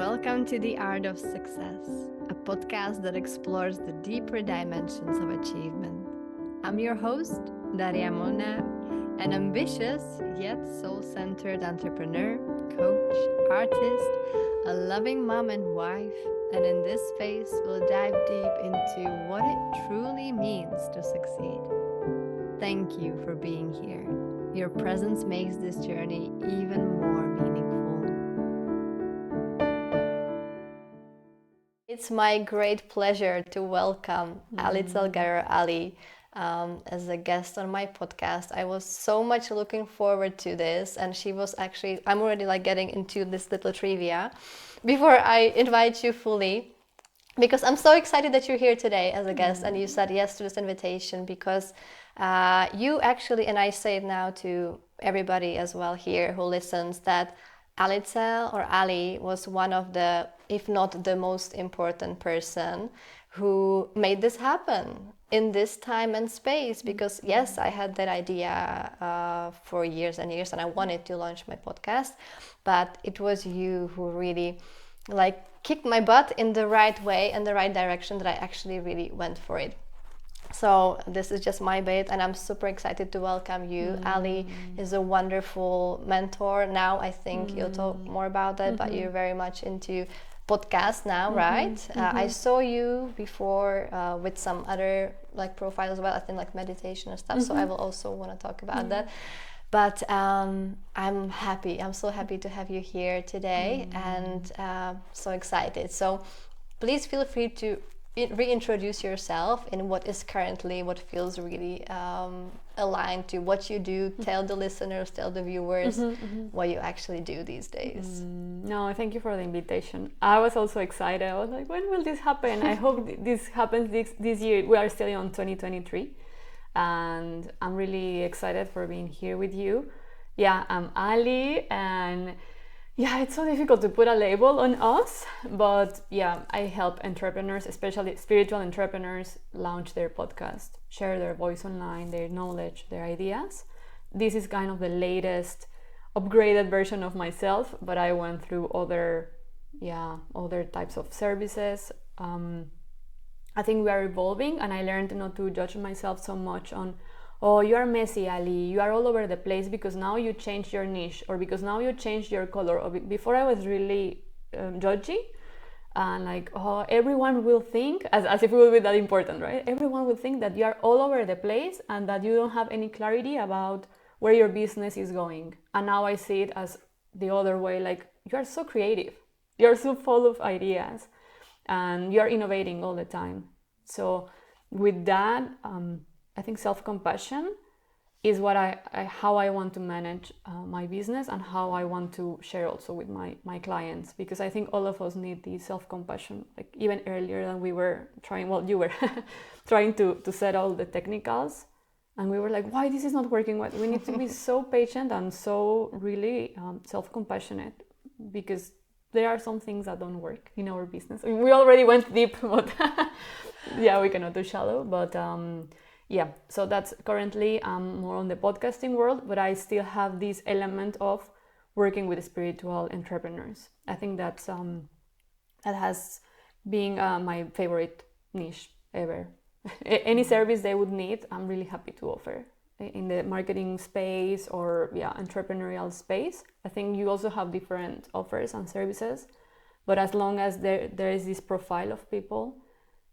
Welcome to The Art of Success, a podcast that explores the deeper dimensions of achievement. I'm your host, Daria Molnar, an ambitious yet soul-centered entrepreneur, coach, artist, a loving mom and wife, and in this space we'll dive deep into what it truly means to succeed. Thank you for being here. Your presence makes this journey even more meaningful. It's my great pleasure to welcome Alitzel Guerrero Ali as a guest on my podcast. I was so much looking forward to this, and she was actually, I'm already getting into this little trivia before I invite you fully, because I'm so excited that you're here today as a guest and you said yes to this invitation, because you actually, and I say it now to everybody as well here who listens, that Alitzel or Ali was one of the, if not the most important person who made this happen in this time and space. Because yes, I had that idea for years and years, and I wanted to launch my podcast, but it was you who really kicked my butt in the right way and the right direction, that I actually really went for it. So this is just my bait, and I'm super excited to welcome you. Ali is a wonderful mentor. Now I think you'll talk more about that, but you're very much into podcasts now, right? I saw you before with some other profiles as well, I think meditation and stuff, so I will also want to talk about that. But I'm so happy to have you here today, and so excited. So please feel free to reintroduce yourself in what is currently, what feels really aligned to what you do. Tell the listeners, tell the viewers what you actually do these days. No, thank you for the invitation. I was also excited. I was like, when will this happen? I hope this happens this year. We are still on 2023, and I'm really excited for being here with you. Yeah, I'm Ali, and yeah, it's so difficult to put a label on us, but yeah, I help entrepreneurs, especially spiritual entrepreneurs, launch their podcast, share their voice online, their knowledge, their ideas. This is kind of the latest upgraded version of myself, but I went through other types of services. I think we are evolving, and I learned not to judge myself so much on, oh, you are messy, Ali, you are all over the place because now you changed your niche, or because now you changed your color. Or before I was really judgy, and oh, everyone will think, as if it would be that important, right? Everyone will think that you are all over the place and that you don't have any clarity about where your business is going. And now I see it as the other way, you are so creative, you're so full of ideas, and you're innovating all the time. So with that, I think self-compassion is what how I want to manage my business, and how I want to share also with my clients, because I think all of us need the self-compassion, even earlier than we were trying, well, you were trying to set all the technicals, and we were like, why this is not working? We need to be so patient and so really self-compassionate, because there are some things that don't work in our business. I mean, we already went deep, but yeah, we cannot do shallow, but yeah, so that's currently more on the podcasting world, but I still have this element of working with spiritual entrepreneurs. I think that's that has been my favorite niche ever. Any service they would need, I'm really happy to offer in the marketing space or entrepreneurial space. I think you also have different offers and services, but as long as there is this profile of people,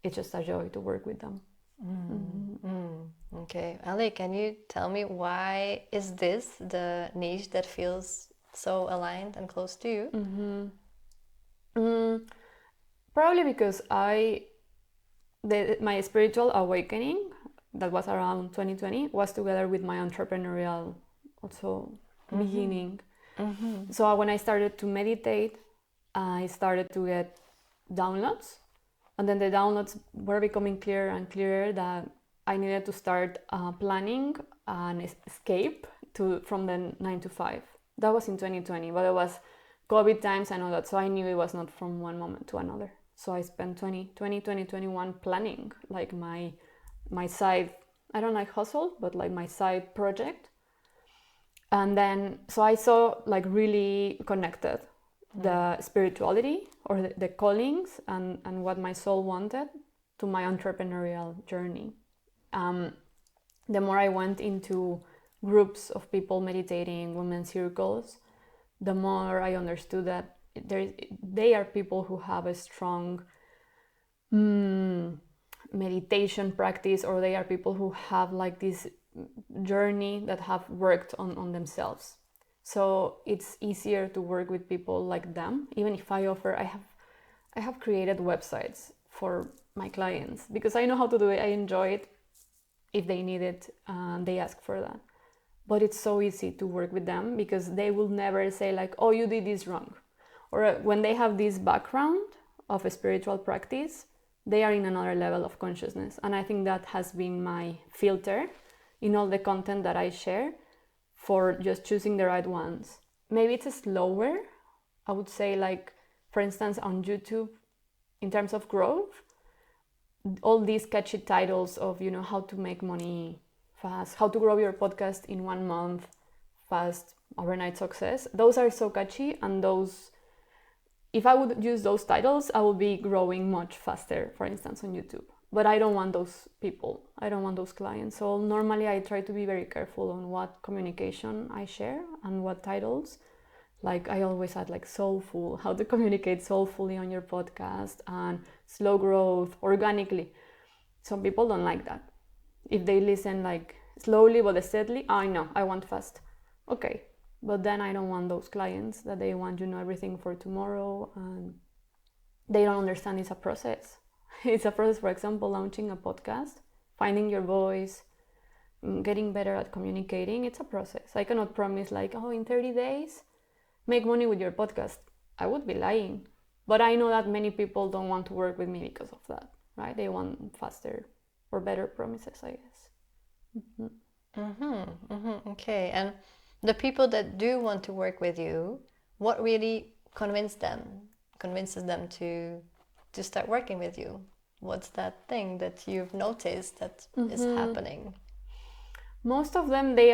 it's just a joy to work with them. Okay, Ali, can you tell me, why is this the niche that feels so aligned and close to you? Probably because my spiritual awakening, that was around 2020, was together with my entrepreneurial also beginning. So when I started to meditate, I started to get downloads. And then the downloads were becoming clearer and clearer that I needed to start planning an escape from the 9 to 5. That was in 2020, but it was COVID times and all that. So I knew it was not from one moment to another. So I spent 2021 planning my side, I don't like hustle, but my side project. And then, so I saw really connected the spirituality or the callings and what my soul wanted to my entrepreneurial journey. The more I went into groups of people meditating, women's circles, the more I understood that they are people who have a strong meditation practice, or they are people who have like this journey that have worked on themselves. So it's easier to work with people like them. Even if I have created websites for my clients because I know how to do it. I enjoy it. If they need it, they ask for that. But it's so easy to work with them because they will never say like, oh, you did this wrong. Or when they have this background of a spiritual practice, they are in another level of consciousness. And I think that has been my filter in all the content that I share for just choosing the right ones. Maybe it's slower. I would say, like, for instance, on YouTube, in terms of growth, all these catchy titles of, you know, how to make money fast, how to grow your podcast in 1 month, fast, overnight success. Those are so catchy, and those, if I would use those titles, I would be growing much faster, for instance, on YouTube. But I don't want those people. I don't want those clients. So normally I try to be very careful on what communication I share and what titles. Like I always add like soulful, how to communicate soulfully on your podcast, and slow growth, organically. Some people don't like that. If they listen like slowly but steadily, I know, I want fast. Okay, but then I don't want those clients that they want, you know, everything for tomorrow, and they don't understand it's a process. It's a process, for example, launching a podcast, finding your voice, getting better at communicating. It's a process. I cannot promise like, oh, in 30 days, make money with your podcast. I would be lying. But I know that many people don't want to work with me because of that, right? They want faster or better promises, I guess. Okay, and the people that do want to work with you, what really convinces them to start working with you? What's that thing that you've noticed that is happening? Most of them, they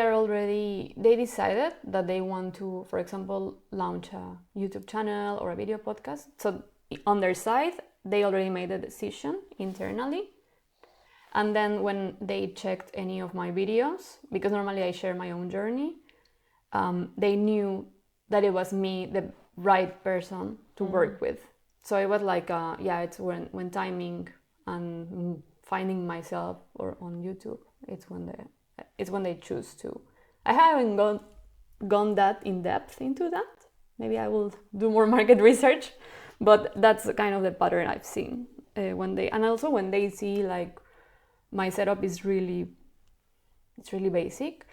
decided that they want to, for example, launch a YouTube channel or a video podcast. So on their side, they already made a decision internally. And then when they checked any of my videos, because normally I share my own journey, they knew that it was me, the right person to work with. So it was like, it's when timing and finding myself or on YouTube, it's when they choose to. I haven't gone that in depth into that. Maybe I will do more market research, but that's kind of the pattern I've seen when they see like my setup is really basic.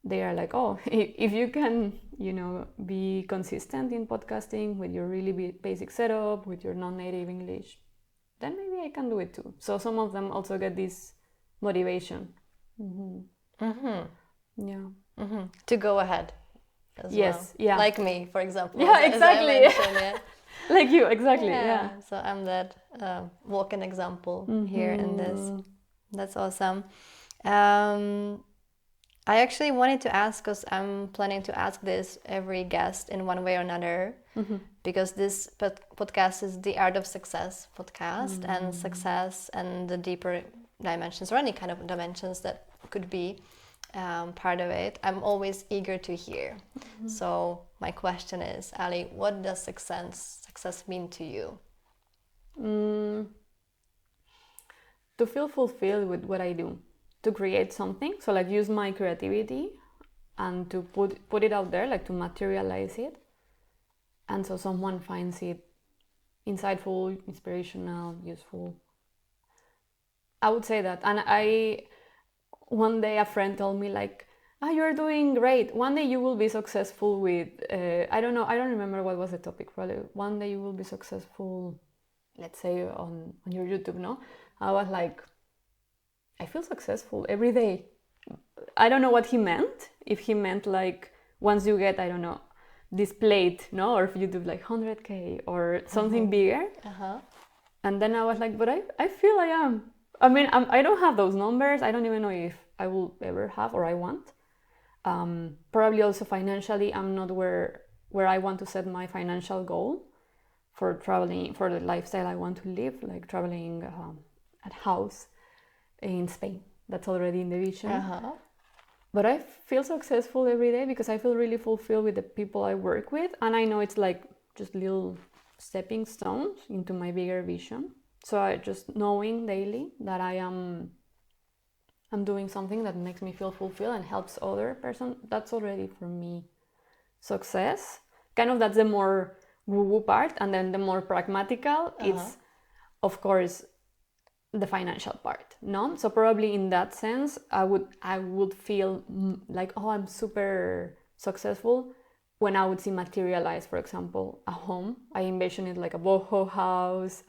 They are like, oh, if you can, you know, be consistent in podcasting with your really basic setup, with your non-native English, then maybe I can do it too. So some of them also get this motivation. To go ahead as Yes, well. yeah. Like me, for example. Yeah, as I exactly. mentioned, yeah. Like you, exactly, yeah. So I'm that walking example here in this. That's awesome. I actually wanted to ask, because I'm planning to ask this every guest in one way or another, because this podcast is the Art of Success podcast, and success and the deeper dimensions, or any kind of dimensions that could be part of it, I'm always eager to hear. So my question is, Ali, what does success mean to you? To feel fulfilled with what I do, to create something, so like use my creativity and to put it out there, like to materialize it, and so someone finds it insightful, inspirational, useful. I would say that. And one day a friend told me like, you're doing great, one day you will be successful with I don't remember what was the topic. Probably one day you will be successful, let's say on your YouTube. No, I was like, I feel successful every day. I don't know what he meant. If he meant like once you get, I don't know, displayed, no, or if you do like 100K or something bigger. And then I was like, but I feel I am. I mean, I don't have those numbers. I don't even know if I will ever have or I want. Probably also financially, I'm not where where I want to set my financial goal for traveling, for the lifestyle I want to live, like traveling at house in Spain. That's already in the vision. Uh-huh. But I feel successful every day because I feel really fulfilled with the people I work with. And I know it's like just little stepping stones into my bigger vision. So I just knowing daily that I'm doing something that makes me feel fulfilled and helps other person, that's already for me success. Kind of that's the more woo-woo part. And then the more pragmatical, it's of course the financial part, no? So probably in that sense, I would feel like, oh, I'm super successful when I would see materialize, for example, a home. I envision it like a boho house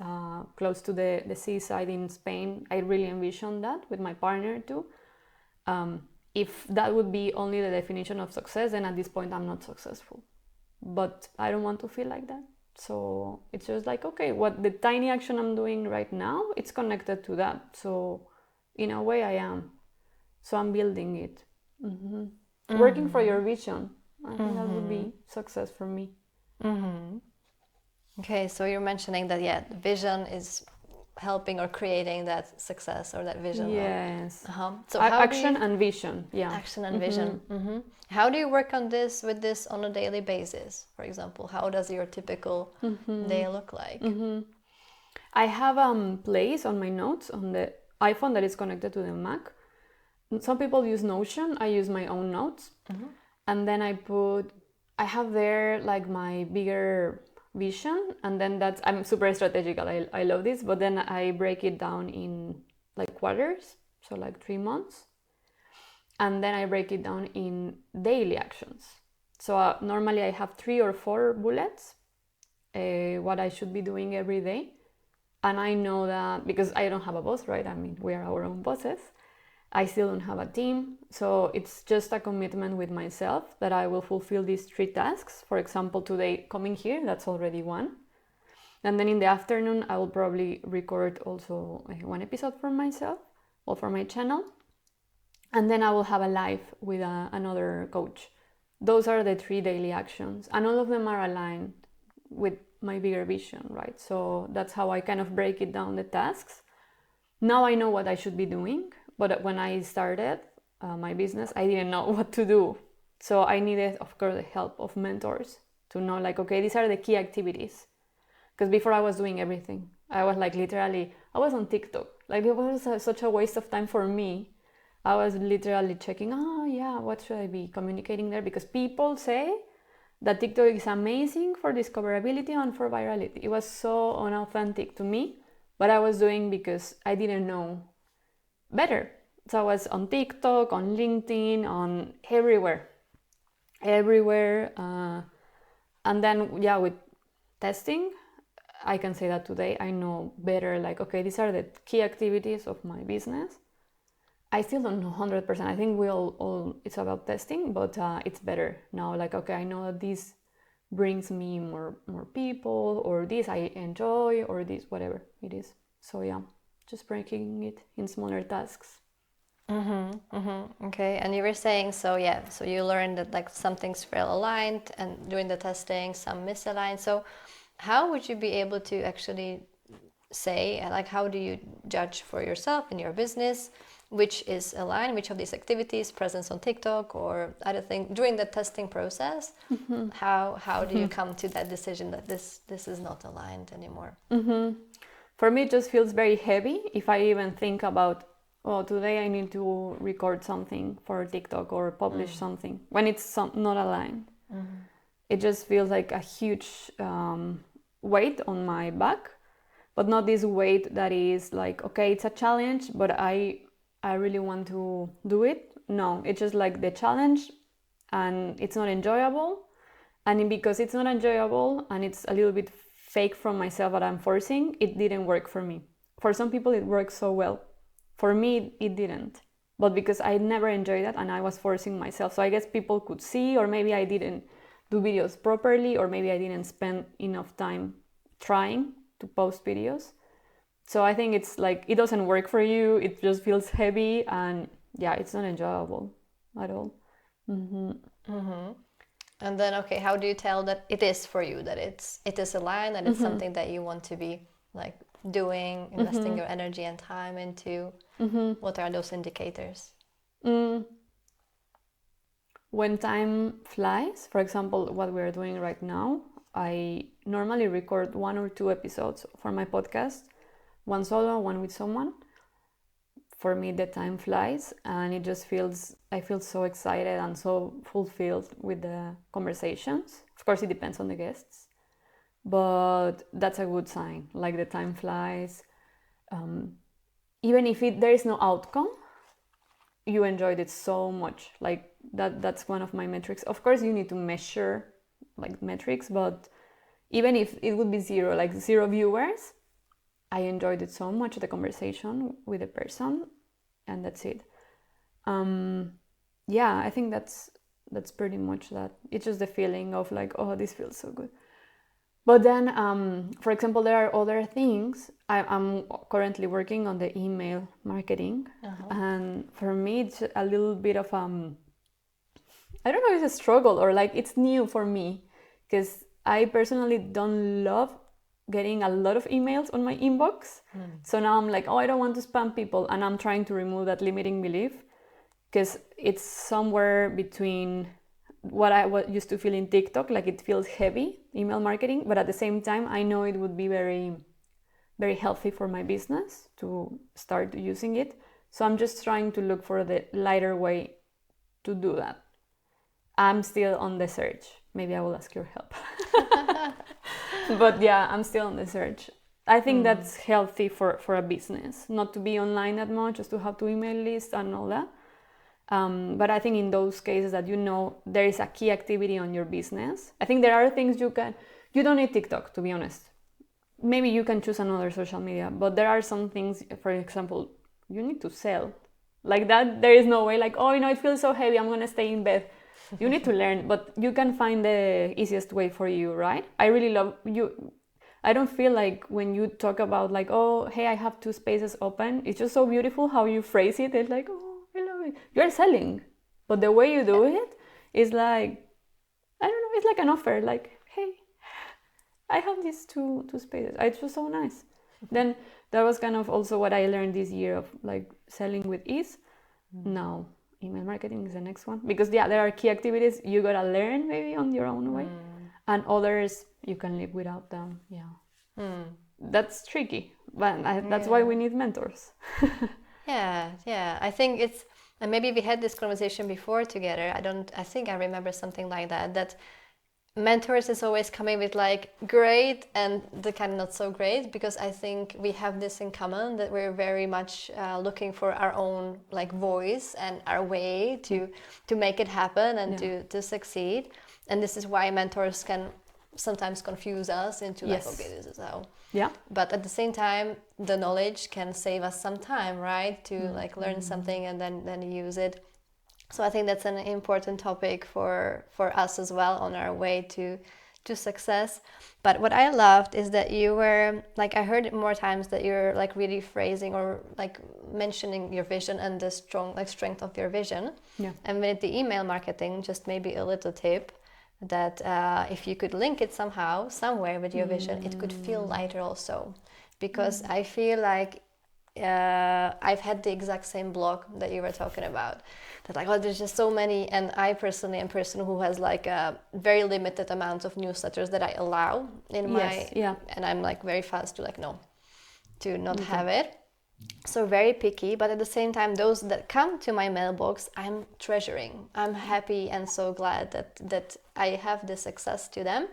close to the seaside in Spain. I really envision that with my partner too. If that would be only the definition of success, then at this point I'm not successful. But I don't want to feel like that. So it's just like, okay, what the tiny action I'm doing right now, it's connected to that. So in a way I am. So I'm building it. Working for your vision. I think that would be success for me. Okay, so you're mentioning that, yeah, vision is helping or creating that success or that vision. Yes. So action and vision. Yeah. Action and vision. How do you work on this on a daily basis? For example, how does your typical day look like? I have a place on my notes on the iPhone that is connected to the Mac. Some people use Notion. I use my own notes. And then I have there like my bigger vision, and then I'm super strategical. I love this, but then I break it down in like quarters, so like 3 months. And then I break it down in daily actions. So normally I have 3 or 4 bullets, what I should be doing every day. And I know that because I don't have a boss, right? I mean, we are our own bosses. I still don't have a team. So it's just a commitment with myself that I will fulfill these 3 tasks. For example, today coming here, that's already 1. And then in the afternoon, I will probably record also 1 episode for myself or for my channel. And then I will have a live with another coach. Those are the 3 daily actions. And all of them are aligned with my bigger vision, right? So that's how I kind of break it down, the tasks. Now I know what I should be doing. But when I started my business, I didn't know what to do. So I needed, of course, the help of mentors to know like, okay, these are the key activities. Because before I was doing everything. I was like literally, I was on TikTok. Like it was such a waste of time for me. I was literally checking, oh yeah, what should I be communicating there? Because people say that TikTok is amazing for discoverability and for virality. It was so unauthentic to me, but I was doing because I didn't know better. So I was on TikTok, on LinkedIn, on everywhere. And then, yeah, with testing, I can say that today I know better, like, okay, these are the key activities of my business. I still don't know 100%. I think we all it's about testing, but it's better now. Like, okay, I know that this brings me more people, or this I enjoy, or this, whatever it is. So yeah, just breaking it in smaller tasks. Okay, and you were saying, so yeah, so you learned that like some things feel aligned, and during the testing, some misaligned. So how would you be able to actually say, like, how do you judge for yourself in your business which is aligned, which of these activities, presence on TikTok or other things during the testing process? How do you come to that decision that this is not aligned anymore? For me, it just feels very heavy if I even think about, oh, today I need to record something for TikTok or publish something, when it's not aligned. It just feels like a huge weight on my back, but not this weight that is like, okay, it's a challenge, but I really want to do it. No, it's just like the challenge, and it's not enjoyable. And because it's not enjoyable and it's a little bit fake from myself that I'm forcing, it didn't work for me. For some people, it works so well. For me, it didn't. But because I never enjoyed that and I was forcing myself. So I guess people could see, or maybe I didn't do videos properly, or maybe I didn't spend enough time trying to post videos. So I think it's like, it doesn't work for you. It just feels heavy, and yeah, it's not enjoyable at all. And then, okay, how do you tell that it is for you, that it is aligned, and it's something that you want to be like doing, investing your energy and time into? What are those indicators? When time flies, for example, what we are doing right now, I normally record 1 or 2 episodes for my podcast, one solo, one with someone. For me, the time flies, and it just feels, I feel so excited and so fulfilled with the conversations. Of course, it depends on the guests, but that's a good sign. Like the time flies. Even if there is no outcome, you enjoyed it so much. Like that's one of my metrics. Of course, you need to measure like metrics, but even if it would be 0, like 0 viewers, I enjoyed it so much, the conversation with the person, and that's it. Yeah, I think that's pretty much that. It's just the feeling of like, oh, this feels so good. But then, for example, there are other things. I'm currently working on the email marketing, and for me, it's a little bit of I don't know if it's a struggle or like it's new for me, because I personally don't love getting a lot of emails on my inbox. So now I'm like, oh, I don't want to spam people, and I'm trying to remove that limiting belief, because it's somewhere between what I used to feel in TikTok, like it feels heavy, email marketing, but at the same time, I know it would be very, very healthy for my business to start using it. So I'm just trying to look for the lighter way to do that. I'm still on the search. Maybe I will ask your help. But yeah, I'm still on the search. I think that's healthy for a business, not to be online that much, just to have to email list and all that. But I think in those cases that there is a key activity on your business, I think there are things you don't need TikTok, to be honest. Maybe you can choose another social media, but there are some things, for example, you need to sell. Like that, there is no way like, oh, it feels so heavy, I'm going to stay in bed. You need to learn, but you can find the easiest way for you, right? I really love you. I don't feel like when you talk about like, oh, hey, I have 2 spaces open, it's just so beautiful how you phrase it. It's like, oh, I love it. You're selling, but the way you do it is like, I don't know, it's like an offer, like, hey, I have these two spaces. It's just so nice. Then that was kind of also what I learned this year of like selling with ease. Now email marketing is the next one, because yeah, there are key activities you gotta learn maybe on your own way, and others you can live without them. That's tricky, but that's why we need mentors. Yeah, I think it's, and maybe we had this conversation before together. I think I remember something like that mentors is always coming with like great and the kind of not so great, because I think we have this in common, that we're very much looking for our own like voice and our way to make it happen and to succeed. And this is why mentors can sometimes confuse us into like, okay, this is how. Yeah. But at the same time, the knowledge can save us some time, right? To like learn something and then use it. So I think that's an important topic for us as well on our way to success. But what I loved is that you were like, I heard more times that you're like really phrasing or like mentioning your vision and the strength of your vision. Yeah. And with the email marketing, just maybe a little tip that if you could link it somehow, somewhere with your vision, it could feel lighter also. Because I feel like I've had the exact same block that you were talking about. That like, oh, there's just so many, and I personally am a person who has like a very limited amount of newsletters that I allow in my, and I'm like very fast to like to not have it. So very picky, but at the same time, those that come to my mailbox, I'm treasuring. I'm happy and so glad that I have this access to them.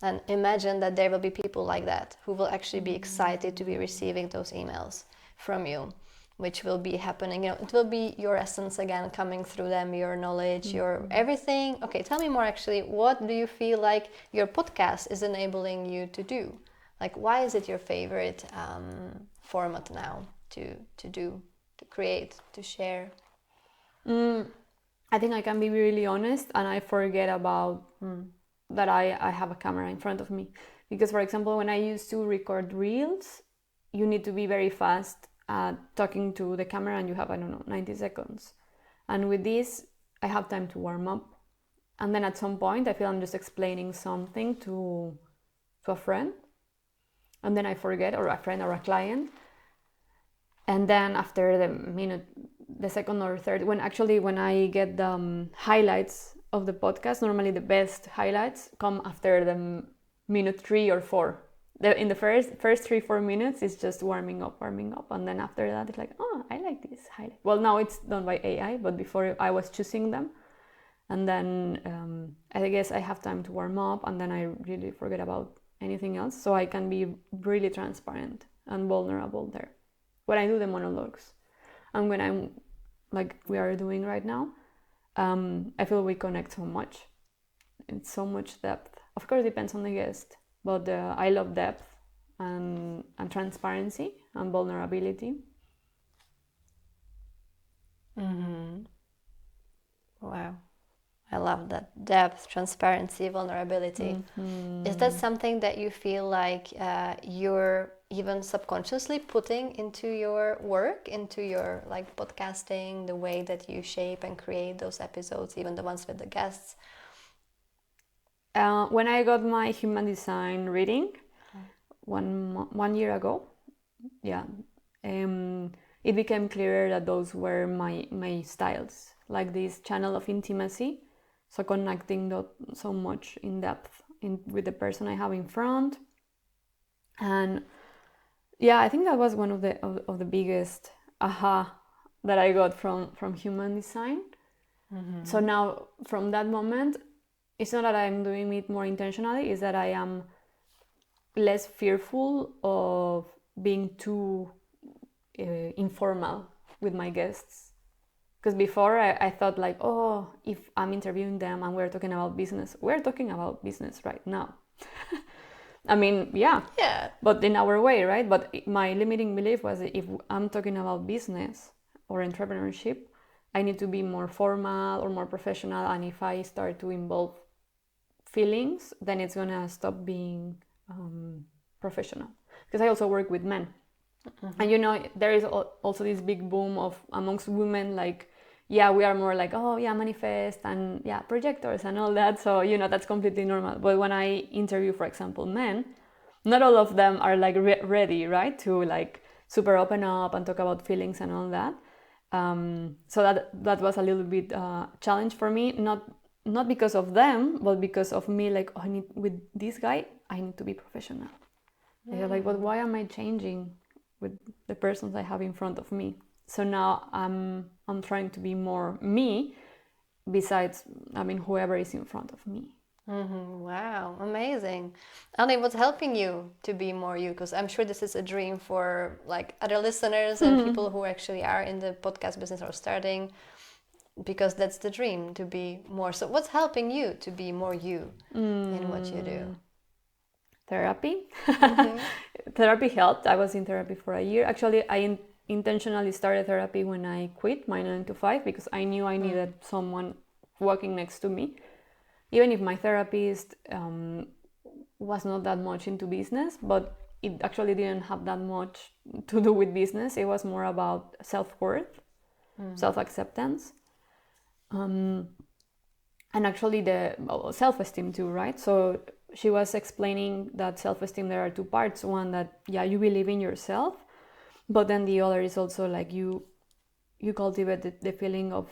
And imagine that there will be people like that who will actually be excited to be receiving those emails from you, which will be happening. It will be your essence again coming through them, your knowledge, your everything. Okay, tell me more actually. What do you feel like your podcast is enabling you to do? Like, why is it your favorite format now to do, to create, to share? I think I can be really honest, and I forget about that I have a camera in front of me. Because, for example, when I used to record reels, you need to be very fast talking to the camera, and you have, I don't know, 90 seconds. And with this, I have time to warm up. and then at some point I feel I'm just explaining something to a friend, and then I forget, or a friend or a client, and then after the minute, the second or third, when I get the highlights of the podcast, normally the best highlights come after the minute 3 or 4. In the first 3-4 minutes it's just warming up, and then after that it's like, oh, I like this highlight. Well, now it's done by AI, but before I was choosing them, and then I guess I have time to warm up, and then I really forget about anything else, so I can be really transparent and vulnerable there when I do the monologues. And when I'm like we are doing right now, I feel we connect so much. It's so much depth. Of course, it depends on the guest, but I love depth and transparency and vulnerability. Wow. I love that. Depth, transparency, vulnerability. Is that something that you feel like you're even subconsciously putting into your work, into your like podcasting, the way that you shape and create those episodes, even the ones with the guests? When I got my human design reading 1 year ago, it became clearer that those were my styles, like this channel of intimacy, so connecting so much in depth with the person I have in front. And yeah, I think that was one of the biggest aha that I got from human design. So now from that moment, it's not that I'm doing it more intentionally, it's that I am less fearful of being too informal with my guests. Because before I thought like, oh, if I'm interviewing them and we're talking about business right now. I mean, yeah, but in our way, right? But my limiting belief was that if I'm talking about business or entrepreneurship, I need to be more formal or more professional. And if I start to involve feelings, then it's gonna stop being professional. Because I also work with men. And you know, there is also this big boom of amongst women, like, yeah, we are more like, oh yeah, manifest and yeah, projectors and all that. So, you know, that's completely normal. But when I interview, for example, men, not all of them are like ready, right, to like super open up and talk about feelings and all that. So that was a little bit challenge for me, not because of them, but because of me, like, oh, with this guy, I need to be professional. They're like, but why am I changing with the persons I have in front of me? So now I'm trying to be more me, besides, I mean, whoever is in front of me. Wow, amazing. And what's helping you to be more you? Because I'm sure this is a dream for like other listeners and people who actually are in the podcast business or starting, because that's the dream, to be more. So what's helping you to be more you in what you do? Therapy. Therapy helped. I was in therapy for a year. Actually, I intentionally started therapy when I quit my 9 to 5, because I knew I needed someone walking next to me. Even if my therapist was not that much into business, but it actually didn't have that much to do with business. It was more about self-worth, self-acceptance, and actually the self-esteem too, right? So she was explaining that self-esteem, there are 2 parts. One, that yeah, you believe in yourself, but then the other is also like you cultivate the feeling of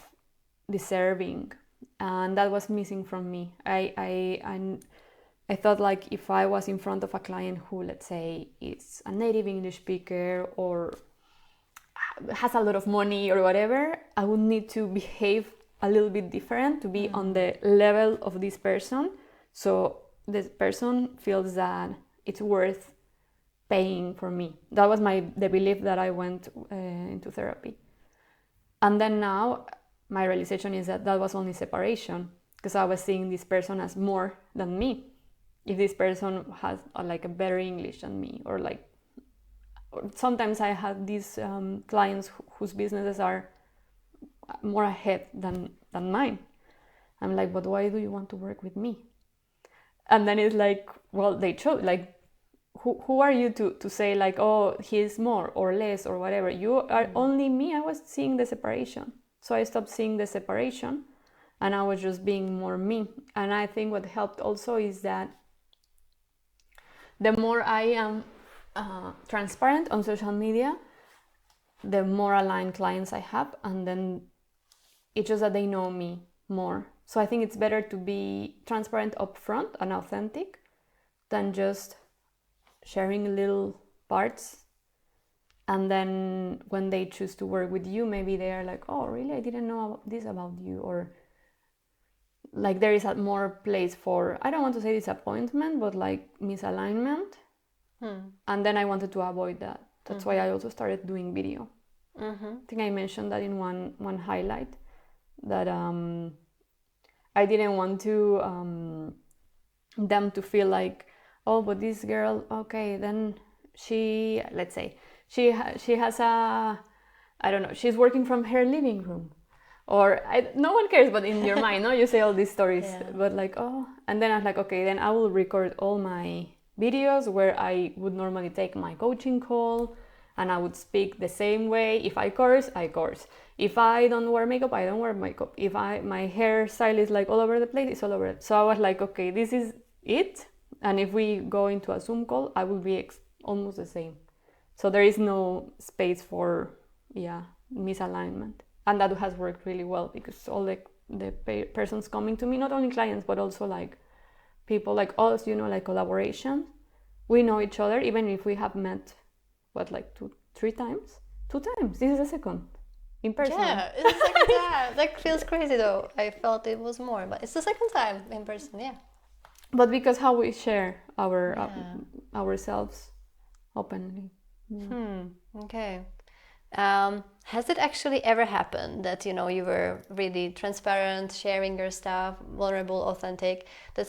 deserving, and that was missing from me. I thought like if I was in front of a client who, let's say, is a native English speaker or has a lot of money or whatever, I would need to behave a little bit different to be on the level of this person, so this person feels that it's worth paying for me. That was the belief that I went into therapy. And then now my realization is that was only separation, because I was seeing this person as more than me. If this person has like a better English than me, or like, or sometimes I had these clients whose businesses are more ahead than mine. I'm like, but why do you want to work with me? And then it's like, well, they chose, like, who are you to say like, oh, he's more or less or whatever? You are only me. I was seeing the separation. So I stopped seeing the separation, and I was just being more me. And I think what helped also is that the more I am transparent on social media, the more aligned clients I have, and then it's just that they know me more. So I think it's better to be transparent upfront and authentic than just sharing little parts, and then when they choose to work with you, maybe they are like, oh really, I didn't know this about you, or like there is a more place for, I don't want to say disappointment, but like misalignment. And then I wanted to avoid that. That's why I also started doing video. I think I mentioned that in one highlight, that I didn't want to them to feel like, oh, but this girl, okay, then she, let's say, she has a, I don't know, she's working from her living room, or no one cares, but in your mind, no, you say all these stories, but like, oh, and then I was like, okay, then I will record all my videos where I would normally take my coaching call, and I would speak the same way. If I curse, I curse. If I don't wear makeup, I don't wear makeup. If my hairstyle is like all over the place, it's all over it. So I was like, okay, this is it. And if we go into a Zoom call, I will be almost the same. So there is no space for, misalignment. And that has worked really well, because all the persons coming to me, not only clients, but also like people like us, like collaboration. We know each other, even if we have met, like 2 times? 2 times. This is the second. In person. Yeah, it's the second time. That feels crazy though. I felt it was more, but it's the second time in person, yeah. But because how we share ourselves openly. Okay. Has it actually ever happened that, you were really transparent, sharing your stuff, vulnerable, authentic, that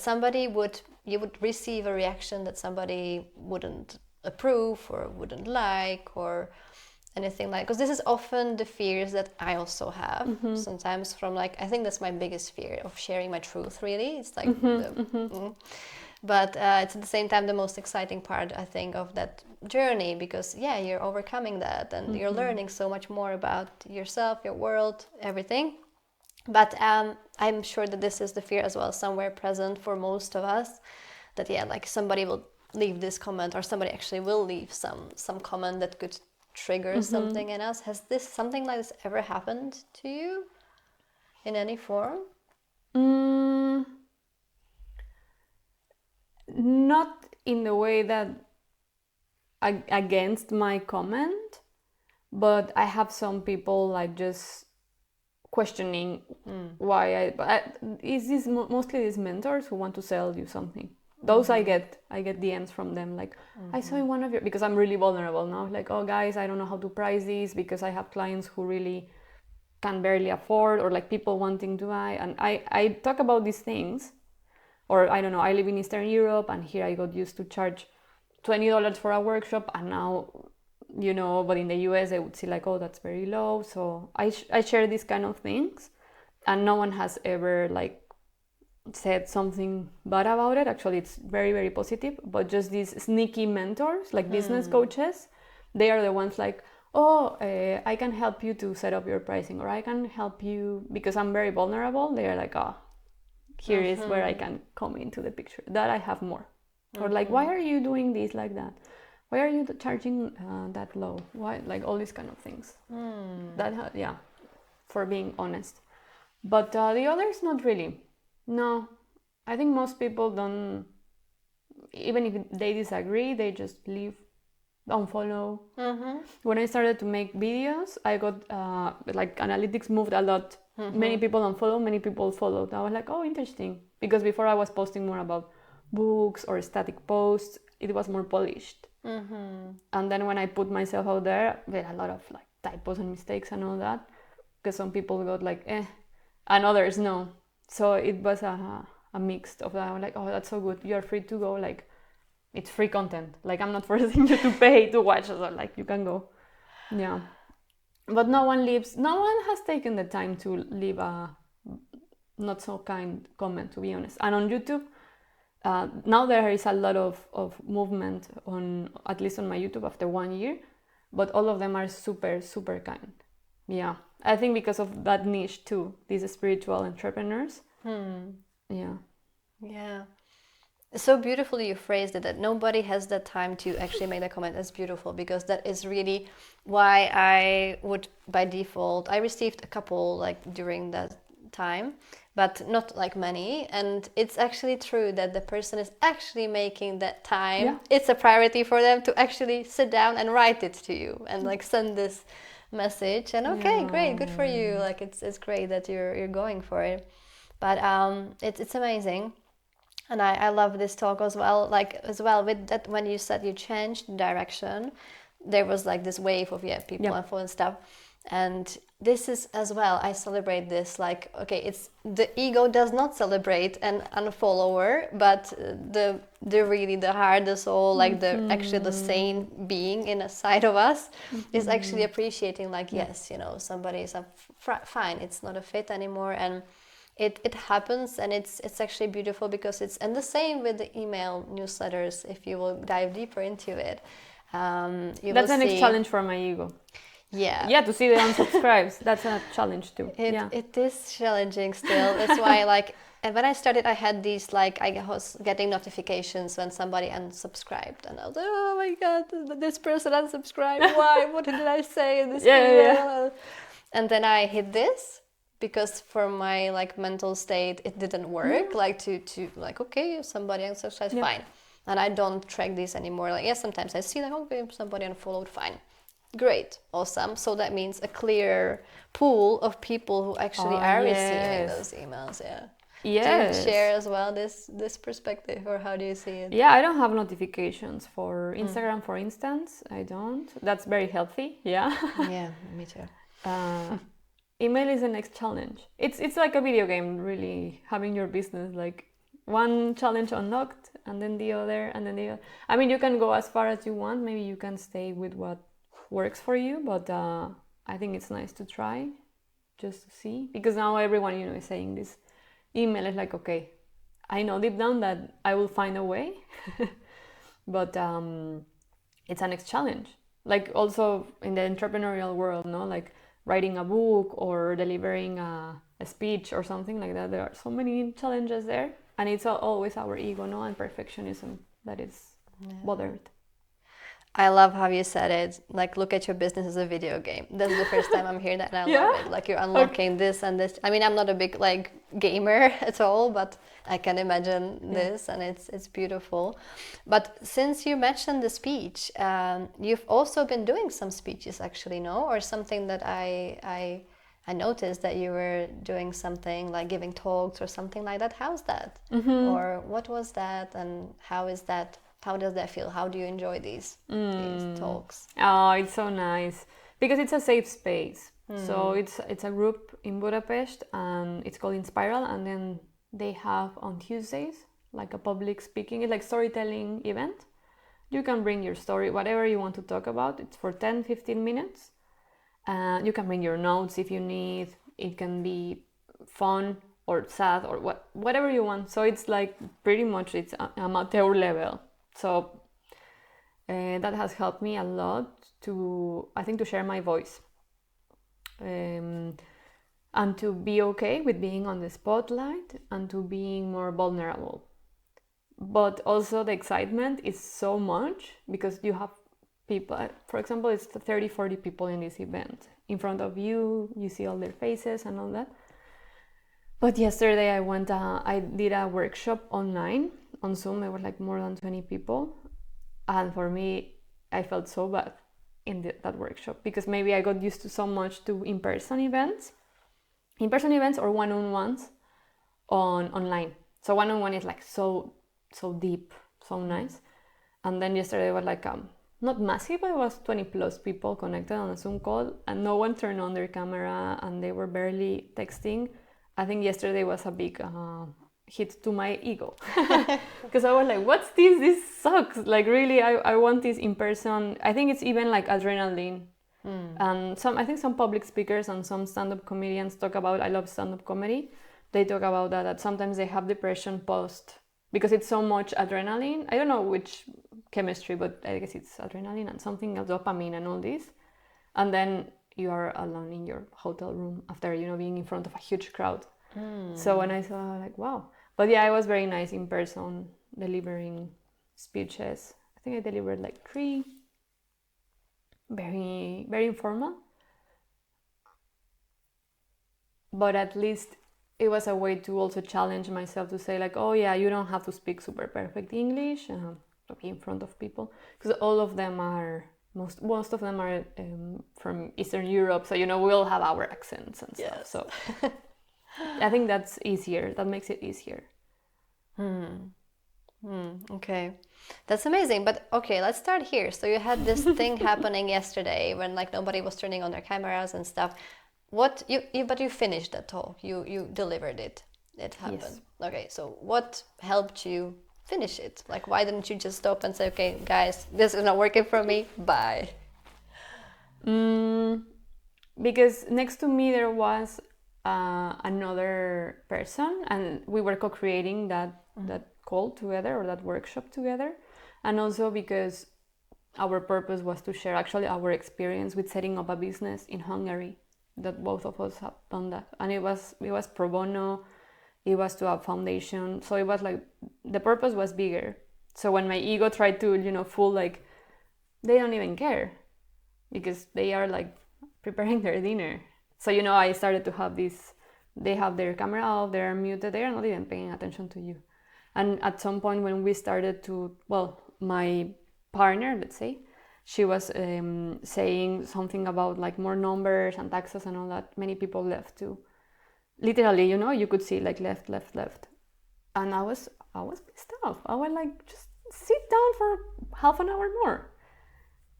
you would receive a reaction that somebody wouldn't approve or wouldn't like, or anything like, because this is often the fears that I also have sometimes, from like, I think that's my biggest fear of sharing my truth, really. It's like but it's at the same time the most exciting part, I think, of that journey, because you're overcoming that, and you're learning so much more about yourself, your world, everything. But I'm sure that this is the fear as well, somewhere present for most of us, that like somebody will leave this comment, or somebody actually will leave some comment that could trigger something in us. Has something like this ever happened to you in any form? Not in the way that against my comment, but I have some people like just questioning why is this mostly these mentors who want to sell you something. Those I get DMs from them like, I saw in one of your, because I'm really vulnerable now, like, oh guys, I don't know how to price this, because I have clients who really can barely afford, or like people wanting to buy, and I talk about these things. Or I don't know, I live in Eastern Europe, and here I got used to charge $20 for a workshop, and now, but in the US they would see like, oh, that's very low. So I share these kind of things, and no one has ever like said something bad about it. Actually, it's very, very positive. But just these sneaky mentors, like business coaches, they are the ones like, oh, I can help you to set up your pricing, or I can help you because I'm very vulnerable. They are like, oh, here is where I can come into the picture. That I have more. Or like, why are you doing this like that? Why are you charging that low? Why, like all these kind of things. That for being honest. But the others, not really. No, I think most people don't. Even if they disagree, they just leave, unfollow. When I started to make videos, I got like analytics moved a lot. Many people unfollow, many people followed. I was like, oh, interesting, because before I was posting more about books or static posts. It was more polished. And then when I put myself out there, there are a lot of like typos and mistakes and all that, because some people got like and others no. So it was a mix of that. I'm like, oh, that's so good, you're free to go, like it's free content, like I'm not forcing you to pay to watch, so like you can go. But no one has taken the time to leave a not so kind comment, to be honest. And on YouTube, now there is a lot of movement on, at least on my YouTube after 1 year, but all of them are super, super kind. Yeah, I think because of that niche too, these spiritual entrepreneurs. Yeah. Yeah. So beautifully you phrased it, that nobody has the time to actually make the comment. That's beautiful, because that is really why I would, by default, I received a couple like during that time, but not like many. And it's actually true that the person is actually making that time. Yeah. It's a priority for them to actually sit down and write it to you and like send this message. And okay, great, good for you. Like it's great that you're going for it. But it's amazing. And I love this talk as well, like as well with that, when you said you changed direction, there was like this wave of people Yeah. and phone stuff. And this is as well, I celebrate this, like, okay, it's the ego does not celebrate an unfollower, but the really the heart, the soul, like the actually the sane being in a side of us is actually appreciating, like, yes, you know, somebody is fine, it's not a fit anymore. And it happens, and it's actually beautiful, because it's, and the same with the email newsletters, if you will dive deeper into it, you That's will the next see, challenge for my ego. yeah, Yeah, to see the unsubscribes. That's a challenge too. Yeah. it is challenging still. That's why, like, and when I started, I had these, like, I was getting notifications when somebody unsubscribed, and I was like, oh my god, this person unsubscribed, why, what did I say in this email? And then I hit this, because for my like mental state it didn't work, like to like, okay, somebody unsubscribed, fine. And I don't track these anymore. Like, yes, sometimes I see like, okay, somebody unfollowed, fine, great, awesome. So that means a clear pool of people who actually are receiving those emails. Yeah. Yes. Do you share as well this perspective, or how do you see it? Yeah, I don't have notifications for Instagram, for instance. I don't. That's very healthy. Yeah. Yeah, me too. Email is the next challenge. It's like a video game, really, having your business, like one challenge unlocked and then the other and then the other. I mean, you can go as far as you want. Maybe you can stay with what works for you, but I think it's nice to try, just to see, because now everyone, you know, is saying this email is like, okay, I know deep down that I will find a way, but it's a next challenge. Like also in the entrepreneurial world, no, like writing a book or delivering a speech or something like that. There are so many challenges there, and it's always our ego, no, and perfectionism that is bothered. I love how you said it. Like, look at your business as a video game. That's the first time I'm hearing that, and I love it. Like, you're unlocking this and this. I mean, I'm not a big like gamer at all, but I can imagine this, and it's beautiful. But since you mentioned the speech, you've also been doing some speeches, actually, no? Or something that I noticed that you were doing something like giving talks or something like that. How's that? Or what was that? And how is that? How does that feel? How do you enjoy these talks? Oh, it's so nice because it's a safe space. So it's a group in Budapest, and it's called Inspiral, and then they have on Tuesdays like a public speaking, it's like storytelling event. You can bring your story, whatever you want to talk about. It's for 10-15 minutes. You can bring your notes if you need. It can be fun or sad or whatever you want. So it's like pretty much it's amateur level. So that has helped me a lot to, I think, to share my voice and to be okay with being on the spotlight and to being more vulnerable. But also the excitement is so much because you have people, for example, it's 30-40 people in this event. In front of you, you see all their faces and all that. But yesterday I did a workshop online on Zoom. There were like more than 20 people. And for me, I felt so bad in that workshop because maybe I got used to so much to in-person events or one-on-ones online. So one-on-one is like so deep, so nice. And then yesterday was like not massive, but it was 20 plus people connected on a Zoom call, and no one turned on their camera, and they were barely texting. I think yesterday was a big hit to my ego because I was like, what's this? This sucks. Like really, I want this in person. I think it's even like adrenaline. And I think some public speakers and some stand-up comedians talk about, I love stand-up comedy. They talk about that sometimes they have depression post because it's so much adrenaline. I don't know which chemistry, but I guess it's adrenaline and something else, dopamine and all this. And then you are alone in your hotel room after, you know, being in front of a huge crowd. So when I saw, like, wow. But yeah, I was very nice in person, delivering speeches. I think I delivered like 3, very, very informal. But at least it was a way to also challenge myself to say, like, oh yeah, you don't have to speak super perfect English to be in front of people, because all of them are most of them are from Eastern Europe, so, you know, we all have our accents and stuff. Yes. So I think that's easier. That makes it easier. Okay, that's amazing. But okay, let's start here. So you had this thing happening yesterday when like nobody was turning on their cameras and stuff. What but you finished that talk. You delivered it. It happened. Yes. Okay, so what helped you finish it? Like, why didn't you just stop and say, okay, guys, this is not working for me. Bye. Because next to me there was another person, and we were co-creating that call together, or that workshop together. And also because our purpose was to share actually our experience with setting up a business in Hungary, that both of us have done that, and it was pro bono. It was to a foundation, so it was like the purpose was bigger. So when my ego tried to, you know, fool, like, they don't even care because they are like preparing their dinner. So, you know, I started to have this, they have their camera off, they're muted, they are not even paying attention to you. And at some point when we started to, well, my partner, let's say, she was saying something about like more numbers and taxes and all that, many people left too. Literally, you know, you could see like left. And I was pissed off. I was like, just sit down for half an hour more.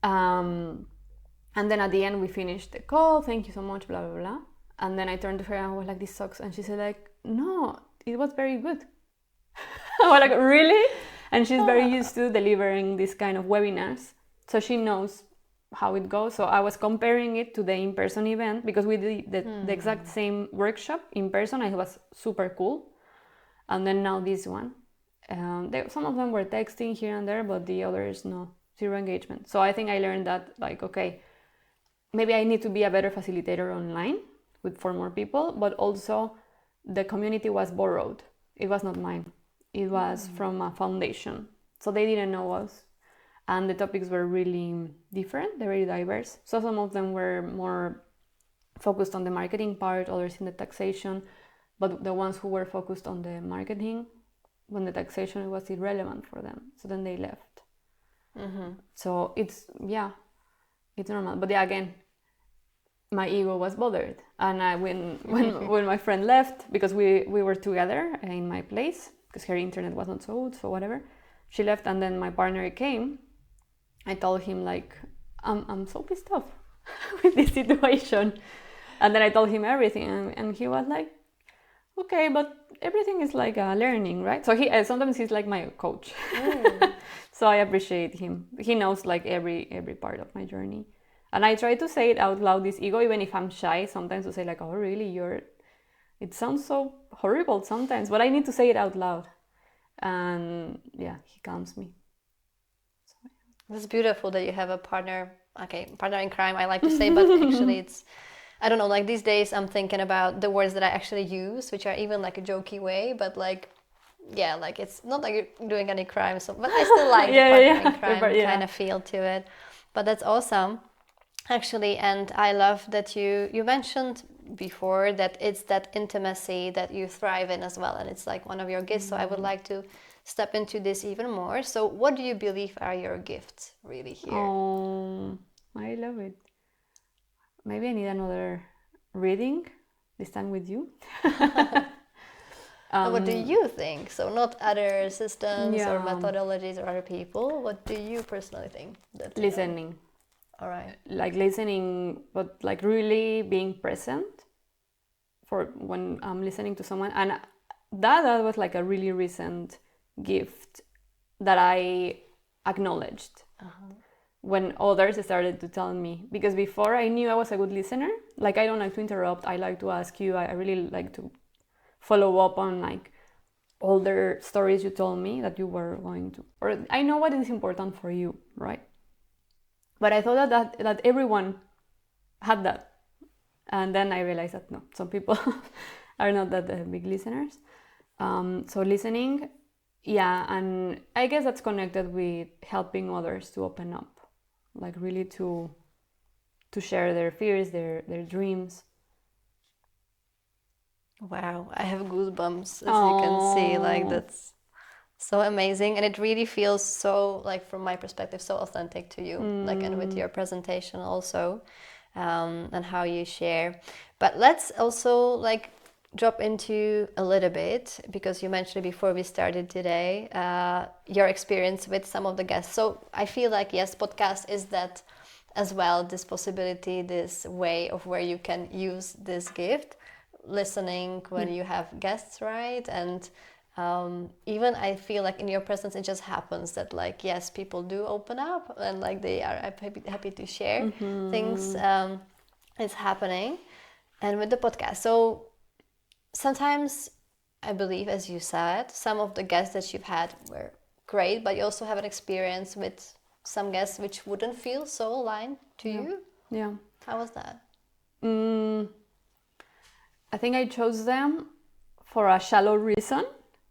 And then at the end we finished the call, thank you so much, blah blah blah. And then I turned to her and I was like, this sucks. And she said, like, no, it was very good. I was like, really? And she's very used to delivering this kind of webinars, so she knows how it goes. So I was comparing it to the in-person event, because we did the exact same workshop in person, and it was super cool. And then now this one, some of them were texting here and there, but the others, no, zero engagement. So I think I learned that, like, okay, maybe I need to be a better facilitator online for more people, but also the community was borrowed. It was not mine. It was from a foundation. So they didn't know us. And the topics were really different, they're very diverse. So some of them were more focused on the marketing part, others in the taxation. But the ones who were focused on the marketing, when the taxation was irrelevant for them. So then they left. So it's normal. But yeah, again, my ego was bothered. And when my friend left, because we were together in my place, because her internet was not so good, so whatever, she left, and then my partner came. I told him, like, I'm so pissed off with this situation. And then I told him everything, and he was like, okay, but everything is like a learning, right? So he sometimes he's like my coach. So I appreciate him. He knows like every part of my journey. And I try to say it out loud, this ego, even if I'm shy sometimes, to say like, oh really, it sounds so horrible sometimes, but I need to say it out loud. And yeah, he calms me. It's beautiful that you have a partner. Okay, partner in crime, I like to say, but actually it's, I don't know, like these days I'm thinking about the words that I actually use, which are even like a jokey way, but like, yeah, like it's not like you're doing any crime, so, but I still like the partner in crime kind of feel to it. But that's awesome, actually. And I love that you mentioned before that it's that intimacy that you thrive in as well, and it's like one of your gifts. So I would like to step into this even more. So what do you believe are your gifts really here? Oh, I love it. Maybe I need another reading, this time with you. What do you think? So not other systems or methodologies or other people. What do you personally think? Listening. All right. Like listening, but like really being present for when I'm listening to someone. And that was like a really recent gift that I acknowledged when others started to tell me. Because before I knew I was a good listener. Like I don't like to interrupt. I like to ask you. I really like to follow up on like older stories you told me that you were going to. Or I know what is important for you, right? But I thought that everyone had that. And then I realized that no, some people are not that big listeners. So listening, yeah, and I guess that's connected with helping others to open up, like really to share their fears, their dreams. Wow, I have goosebumps, as you can see. Like, that's so amazing, and it really feels so, like, from my perspective, so authentic to you, like, and with your presentation also, and how you share. But let's also, like, drop into a little bit, because you mentioned before we started today, your experience with some of the guests. So I feel like, yes, podcast is that as well, this possibility, this way of where you can use this gift, listening when you have guests, right? And even I feel like in your presence, it just happens that, like, yes, people do open up, and like they are happy to share things. It's happening. And with the podcast, so sometimes I believe, as you said, some of the guests that you've had were great, but you also have an experience with some guests which wouldn't feel so aligned to you. Yeah. How was that? I think I chose them for a shallow reason,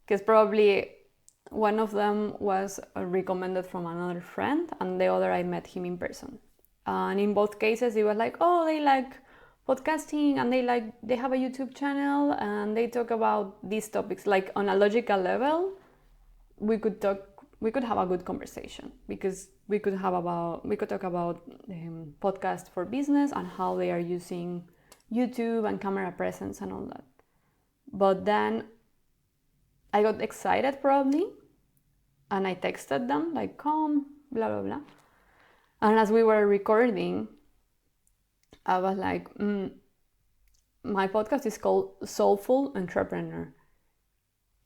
because probably one of them was recommended from another friend, and the other I met him in person. And in both cases, it was like, oh, they like podcasting, and they have a YouTube channel, and they talk about these topics. Like, on a logical level, we could have a good conversation, because we could talk about podcast for business and how they are using YouTube and camera presence and all that. But then I got excited probably, and I texted them like, come, blah blah blah. And as we were recording, I was like, my podcast is called Soulful Entrepreneur.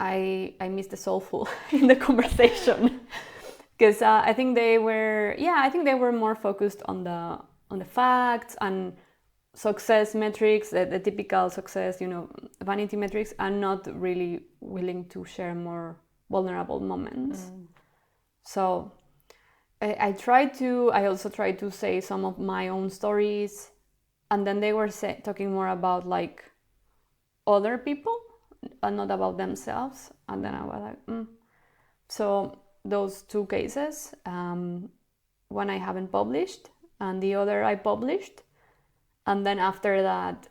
I missed the soulful in the conversation, because I think they were more focused on the facts and success metrics, the typical success, vanity metrics, and not really willing to share more vulnerable moments. So I also tried to say some of my own stories, and then they were talking more about like other people and not about themselves. And then I was like, So those two cases, one I haven't published and the other I published. And then after that,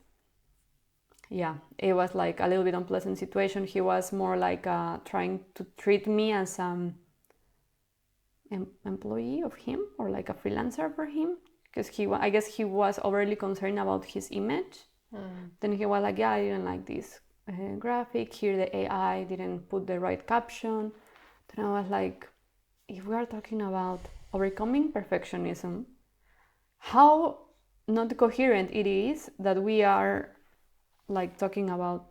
yeah, it was like a little bit unpleasant situation. He was more like trying to treat me as an employee of him, or like a freelancer for him, because I guess he was overly concerned about his image. Then he was like, yeah, I didn't like this graphic here, the AI didn't put the right caption. Then I was like, if we are talking about overcoming perfectionism, how not coherent it is that we are like talking about,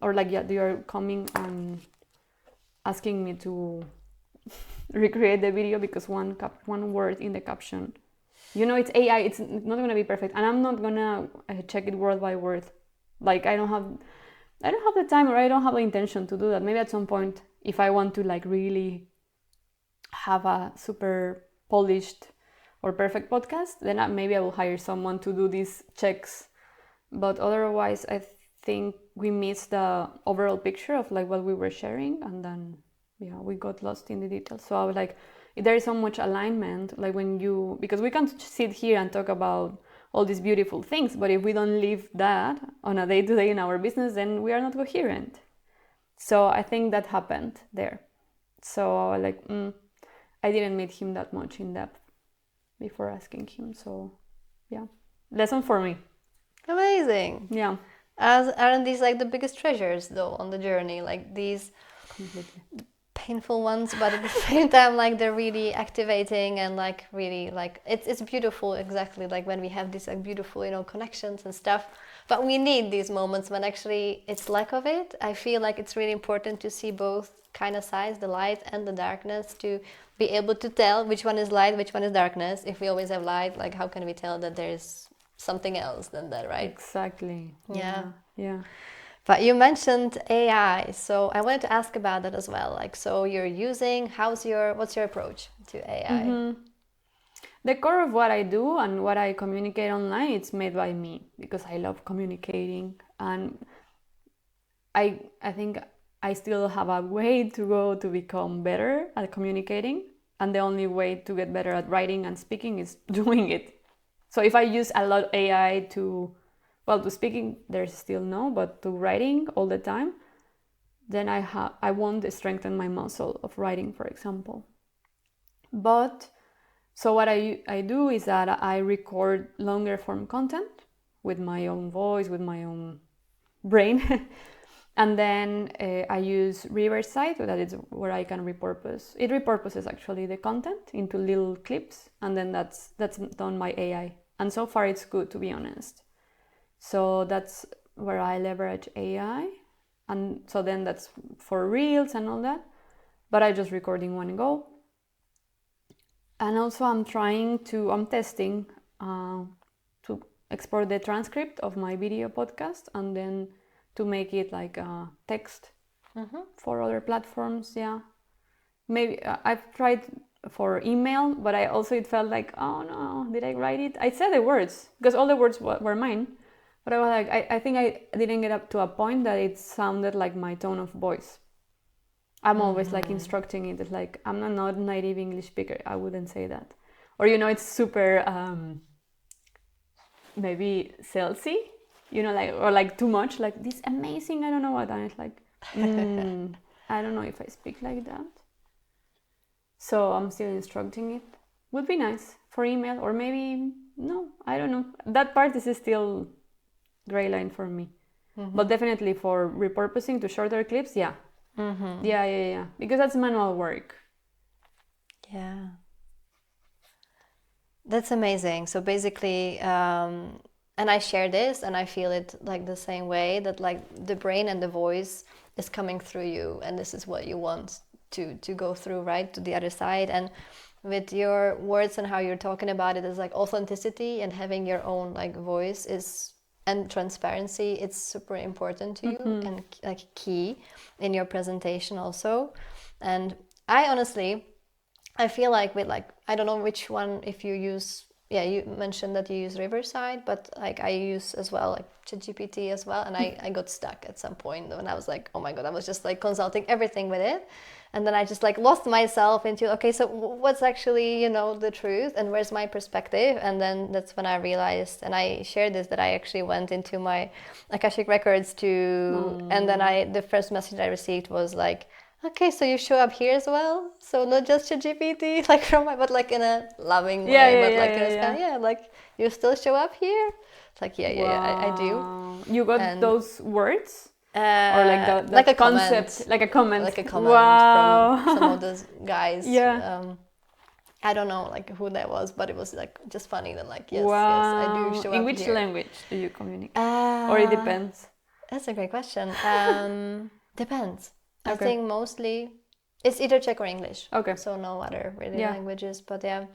or like, yeah, they are coming and asking me to recreate the video because one word in the caption, it's AI, it's not going to be perfect, and I'm not going to check it word by word. Like, I don't have the time, or I don't have the intention to do that. Maybe at some point, if I want to like really have a super polished or perfect podcast, then maybe I will hire someone to do these checks. But otherwise, I think we missed the overall picture of like what we were sharing, and then we got lost in the details. So I was like, there is so much alignment, like because we can sit here and talk about all these beautiful things, but if we don't live that on a day-to-day in our business, then we are not coherent. So I think that happened there. So I was like, I didn't meet him that much in depth before asking him. So yeah, lesson for me. Amazing. Yeah. Aren't these like the biggest treasures though on the journey? Like these completely painful ones, but at the same time, like they're really activating, and like really like it's beautiful. Exactly, like when we have these like beautiful connections and stuff. But we need these moments when actually it's lack of it. I feel like it's really important to see both kind of sides, the light and the darkness, to be able to tell which one is light, which one is darkness. If we always have light, like how can we tell that there's something else than that, right? Exactly. Yeah. But you mentioned AI, so I wanted to ask about that as well. Like, so you're using, what's your approach to AI? The core of what I do and what I communicate online, it's made by me because I love communicating, and I think I still have a way to go to become better at communicating, and the only way to get better at writing and speaking is doing it. So if I use a lot AI to speaking, there's still no, but to writing all the time, then I won't strengthen my muscle of writing, for example. But so what I do is that I record longer form content with my own voice, with my own brain. And then I use Riverside, so that is where I can repurpose. It repurposes actually the content into little clips, and then that's done by AI. And so far it's good, to be honest. So that's where I leverage AI, and so then that's for reels and all that. But I just record in one go. And also I'm testing to export the transcript of my video podcast and then to make it like a text for other platforms. Yeah, maybe I've tried for email, but it felt like, oh no, did I write it? I said the words because all the words were mine, but I was like, I think I didn't get up to a point that it sounded like my tone of voice. I'm always like instructing it. It's like, I'm not a native English speaker. I wouldn't say that. Or, it's super maybe salesy, like too much, like this amazing, I don't know what. And it's like, I don't know if I speak like that. So I'm still instructing it. Would be nice for email, or maybe, no, I don't know. That part is still gray line for me. But definitely for repurposing to shorter clips, yeah. Yeah. Because that's manual work. Yeah. That's amazing. So basically, and I share this and I feel it like the same way, that like the brain and the voice is coming through you, and this is what you want to go through, right, to the other side. And with your words and how you're talking about it, is like authenticity and having your own like voice and transparency, it's super important to you and like key in your presentation also. And I feel like with like, I don't know which one, if you use, you mentioned that you use Riverside, but like I use as well like ChatGPT as well, and I got stuck at some point when I was like, oh my god, I was just like consulting everything with it, and then I just like lost myself into, okay, so what's actually the truth, and where's my perspective? And then that's when I realized, and I shared this, that I actually went into my Akashic records and then the first message I received was like, okay, so you show up here as well, so not just ChatGPT, like but like in a loving way, but like kind of, like you still show up here. It's like I do. You got those words, or like the like a concept, comment, like a comment, from some of those guys. Yeah. I don't know like who that was, but it was like just funny that like yes, I do show up. In which here. language do you communicate? Or it depends? That's a great question. Depends. Okay. I think mostly it's either Czech or English. Okay. So no other really languages, but yeah.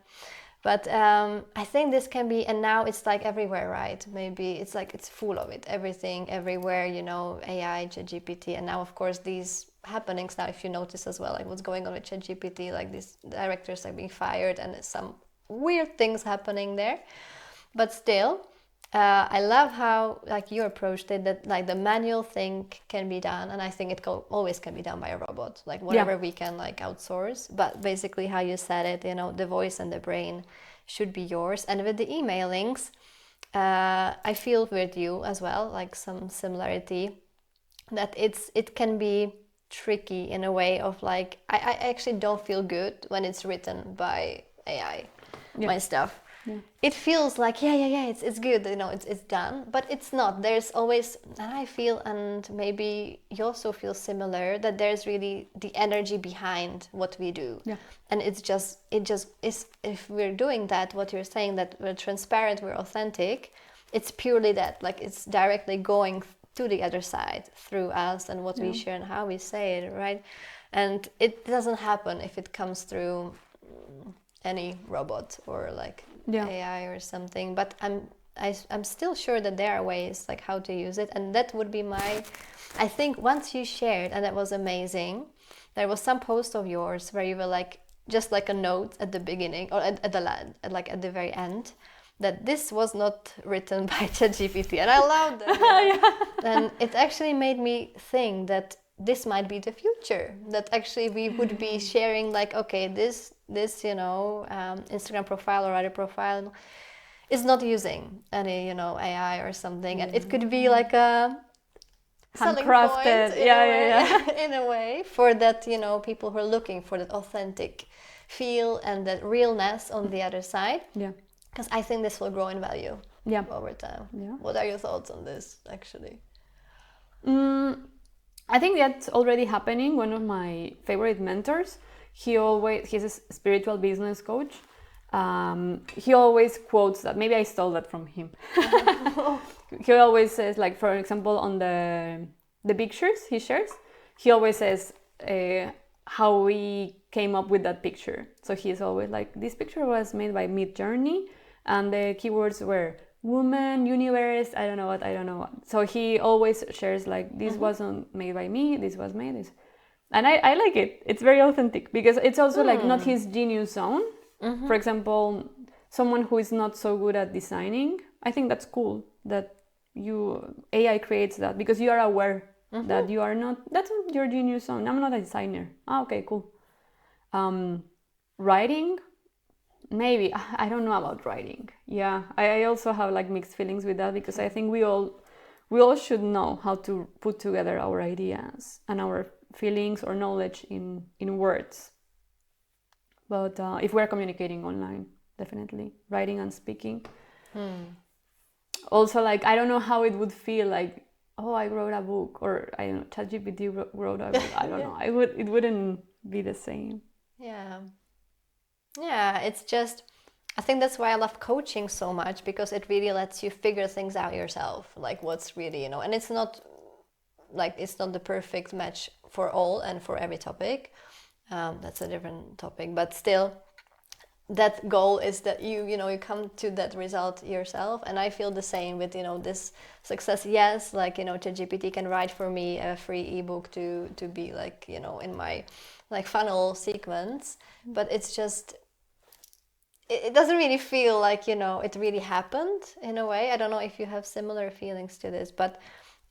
But I think this can be, and now it's like everywhere, right? Maybe it's like it's full of it, everything, everywhere, AI, ChatGPT, and now of course these happenings now, if you notice as well, like what's going on with ChatGPT, like these directors are being fired and some weird things happening there. But still, I love how like you approached it, that like the manual thing can be done, and I think it always can be done by a robot, like whatever we can like outsource. But basically how you said it, the voice and the brain should be yours. And with the emailings, I feel with you as well, like some similarity, that it can be tricky in a way of like, I actually don't feel good when it's written by AI, my stuff. It feels like it's good, it's done, but it's not. There's always, and I feel, and maybe you also feel similar, that there's really the energy behind what we do. And it just is, if we're doing that, what you're saying, that we're transparent, we're authentic, it's purely that, like it's directly going to the other side through us and what we share and how we say it, right? And it doesn't happen if it comes through any robot or like AI or something. But I'm still sure that there are ways like how to use it, and that would be I think once you shared, and that was amazing, there was some post of yours where you were like, just like a note at the beginning or at the very end, that this was not written by ChatGPT, and I loved that. Yeah. And it actually made me think that this might be the future. That actually we would be sharing like, okay, this Instagram profile or other profile is not using any AI or something, and it could be like a selling Handcrafted, point yeah. in a way for that people who are looking for that authentic feel and that realness on the other side. Yeah. Because I think this will grow in value Yeah. over time. Yeah. What are your thoughts on this, actually? I think that's already happening. One of my favorite mentors, he's a spiritual business coach. He always quotes that. Maybe I stole that from him. He always says, like, for example, on the pictures he shares, he always says how we came up with that picture. So he's always like, this picture was made by Midjourney, and the keywords were woman, universe, I don't know what. So he always shares like, this wasn't made by me, this was made this. And I like it. It's very authentic because it's also like not his genius zone. For example, someone who is not so good at designing, I think that's cool that AI creates that because you are aware that you are not, that's not your genius zone. I'm not a designer. Okay, cool. Writing, maybe. I don't know about writing. Yeah, I also have like mixed feelings with that because I think we all should know how to put together our ideas and our feelings or knowledge in words. But if we're communicating online, definitely writing and speaking. Also, like, I don't know how it would feel like, oh, I wrote a book, or I don't know, ChatGPT wrote a book. I don't know. It wouldn't be the same. Yeah, it's just, I think that's why I love coaching so much, because it really lets you figure things out yourself, like what's really, and it's not the perfect match for all and for every topic. That's a different topic, but still, that goal is that you come to that result yourself. And I feel the same with this success. Yes, like ChatGPT can write for me a free ebook to be like in my like funnel sequence, but it's just, it doesn't really feel like it really happened in a way. I don't know if you have similar feelings to this, but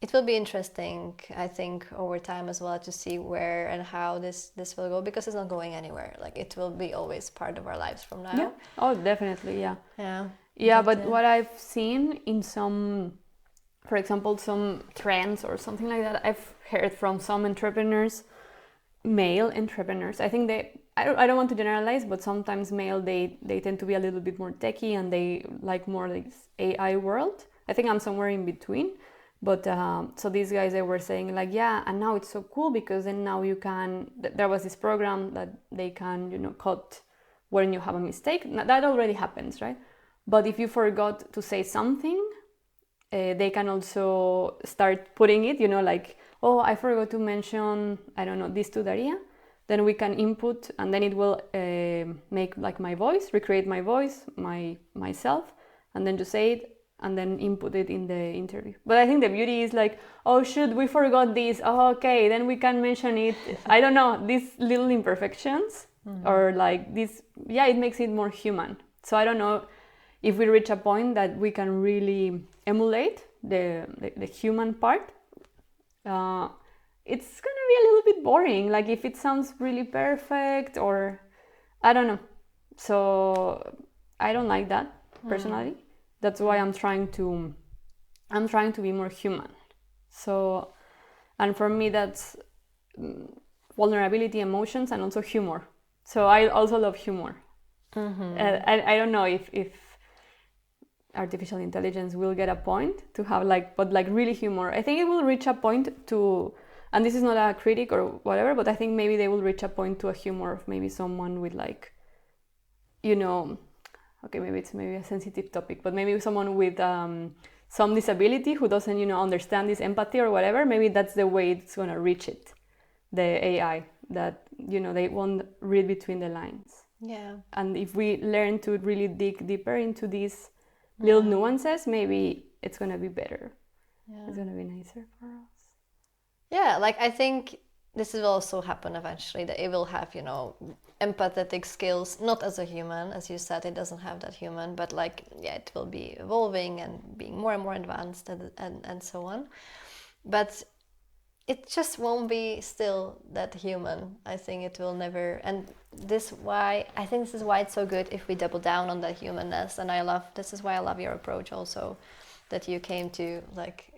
it will be interesting, I think, over time as well, to see where and how this will go, because it's not going anywhere. Like, it will be always part of our lives from now. Yeah. Oh, definitely. Yeah. Yeah. But what I've seen in some, for example, some trends or something like that, I've heard from some entrepreneurs, male entrepreneurs. I think I don't want to generalize, but sometimes male, they tend to be a little bit more techie and they like more like this AI world. I think I'm somewhere in between. But so these guys, they were saying like, yeah, and now it's so cool because then now you can, there was this program that they can, cut when you have a mistake. That already happens, right? But if you forgot to say something, they can also start putting it, like, oh, I forgot to mention, I don't know, this to Daria. Then we can input, and then it will make like my voice, recreate my voice, myself, and then just say it, and then input it in the interview. But I think the beauty is like, oh shoot, we forgot this. Oh, okay, then we can mention it. I don't know, these little imperfections or like this, yeah, it makes it more human. So I don't know if we reach a point that we can really emulate the human part. It's gonna be a little bit boring, like if it sounds really perfect, or I don't know. So I don't like that personally. That's why I'm trying to be more human. So, and for me, that's vulnerability, emotions, and also humor. So I also love humor. I don't know if artificial intelligence will get a point to have but really humor. I think it will reach a point to, and this is not a critic or whatever, but I think maybe they will reach a point to a humor of maybe someone with like, okay, maybe it's a sensitive topic, but maybe someone with some disability who doesn't, understand this empathy or whatever, maybe that's the way it's going to reach it, the AI, that, they won't read between the lines. Yeah. And if we learn to really dig deeper into these little nuances, maybe it's going to be better. Yeah. It's going to be nicer for us. Yeah, like I think this will also happen eventually, that it will have, you know, empathetic skills, not as a human, as you said, it doesn't have that human, but like, yeah, it will be evolving and being more and more advanced and so on. But it just won't be still that human. I think it will never. And I think this is why it's so good if we double down on that humanness. And this is why I love your approach also, that you came to like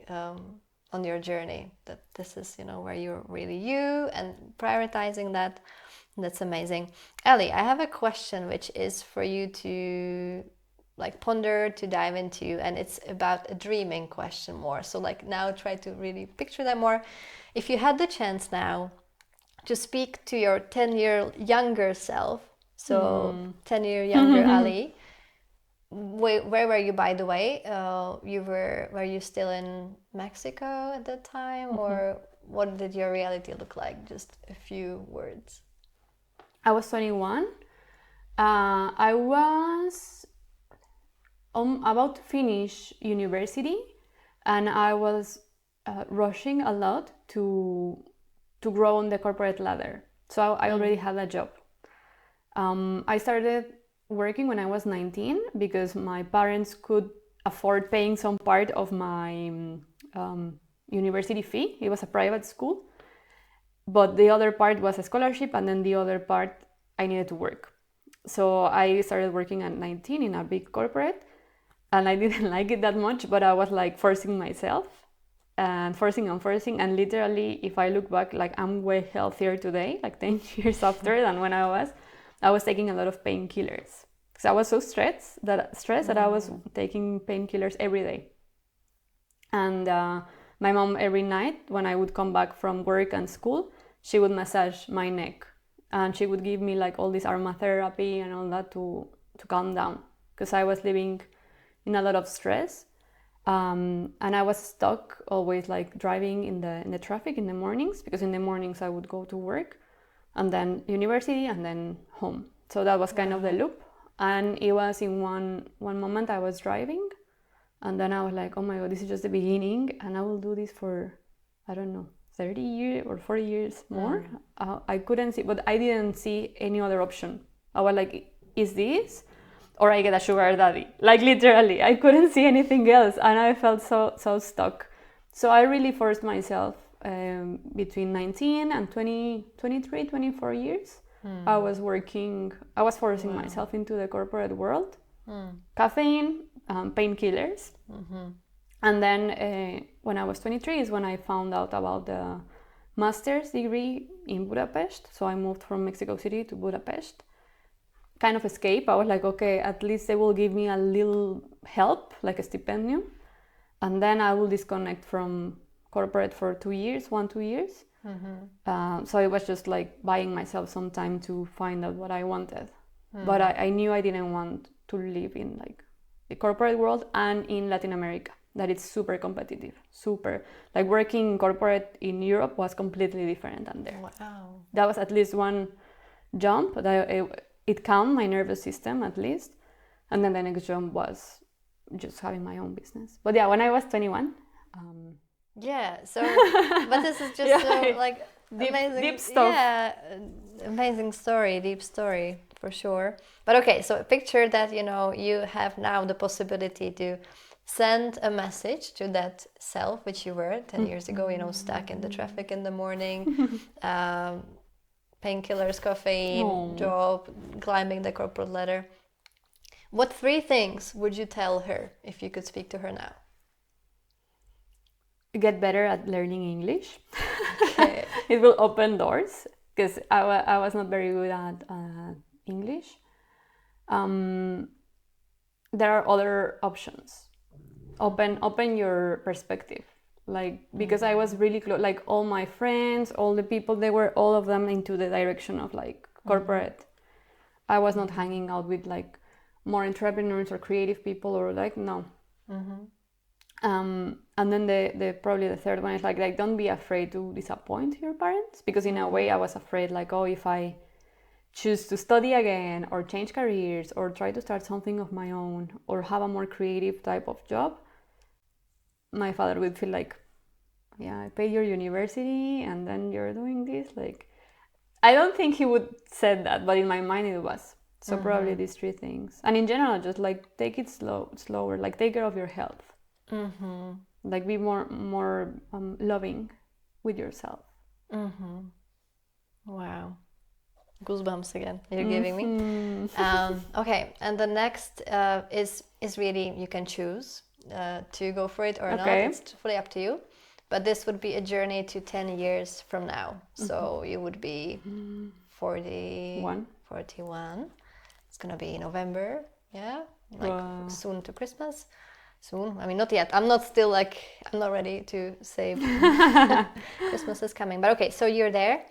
on your journey, that this is, you know, where you're really you and prioritizing that. That's amazing. Ellie, I have a question which is for you to like ponder, to dive into, and it's about a dreaming question more. So like now try to really picture that more. If you had the chance now to speak to your 10-year younger self, so 10-year younger Ali, where were you, by the way? Were you still in Mexico at that time, or what did your reality look like? Just a few words. I was 21. I was about to finish university, and I was rushing a lot to grow on the corporate ladder. So I already had a job. I started working when I was 19 because my parents could afford paying some part of my university fee. It was a private school, but the other part was a scholarship, and then the other part I needed to work. So I started working at 19 in a big corporate, and I didn't like it that much, but I was like forcing myself and forcing, and literally, if I look back, like I'm way healthier today, like 10 years after, than when I was taking a lot of painkillers because I was so stressed that I was taking painkillers every day. And my mom, every night when I would come back from work and school, she would massage my neck, and she would give me like all this aromatherapy and all that to calm down, because I was living in a lot of stress. And I was stuck always like driving in the traffic in the mornings, because in the mornings I would go to work and then university and then home. So that was kind of the loop. And it was in one moment I was driving, and then I was like, oh my God, this is just the beginning, and I will do this for, I don't know, 30 years or 40 years more. I couldn't see, but I didn't see any other option. I was like, is this, or I get a sugar daddy? Like literally, I couldn't see anything else, and I felt so stuck. So I really forced myself between 19 and 20, 23, 24 years. I was forcing myself into the corporate world. Caffeine, painkillers. And then when I was 23 is when I found out about the master's degree in Budapest. So I moved from Mexico City to Budapest. Kind of escape. I was like, okay, at least they will give me a little help, like a stipendium. And then I will disconnect from corporate for 2 years, 2 years. So it was just like buying myself some time to find out what I wanted. But I knew I didn't want to live in like the corporate world and in Latin America, that it's super competitive, super. Like working in corporate in Europe was completely different than there. Wow. That was at least one jump that it calmed my nervous system at least. And then the next jump was just having my own business. But yeah, when I was 21, yeah, so but this is just Yeah, so like amazing, deep stuff. Yeah, amazing story, deep story for sure. But okay, so picture that, you know, you have now the possibility to send a message to that self which you were 10 years ago, you know, stuck in the traffic in the morning, painkillers, caffeine, job, climbing the corporate ladder. What 3 things would you tell her if you could speak to her now? Get better at learning English. Okay. It will open doors, because I was not very good at English. There are other options. Open your perspective. Like, because I was really close, like all my friends, all the people, they were all of them into the direction of like corporate. I was not hanging out with like more entrepreneurs or creative people, or like, no. And then the probably the third one is like don't be afraid to disappoint your parents, because in a way I was afraid like, oh, if I choose to study again or change careers or try to start something of my own or have a more creative type of job, my father would feel like I paid your university and then you're doing this. Like, I don't think he would said that, but in my mind it was. So probably these three things. And in general, just like take it slower, like take care of your health. Like be more loving with yourself. Wow. Goosebumps again you're giving me. Okay, and the next is really, you can choose to go for it or not. It's fully up to you, but this would be a journey to 10 years from now. So you would be 41. It's gonna be November, soon to Christmas. Soon, I mean, not yet. I'm not ready to say Christmas is coming, but okay, so you're there.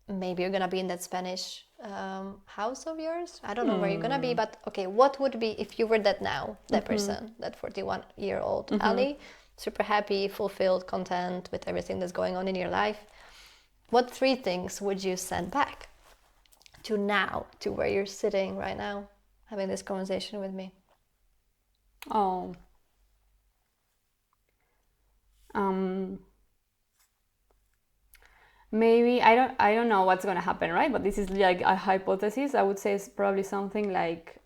Maybe you're gonna be in that Spanish house of yours. I don't know where you're gonna be, but okay, what would be if you were that now, that person, that 41-year-old Ali, super happy, fulfilled, content with everything that's going on in your life? What three things would you send back to now, to where you're sitting right now, having this conversation with me? Oh. Maybe I don't know what's gonna happen, right? But this is like a hypothesis. I would say it's probably something like,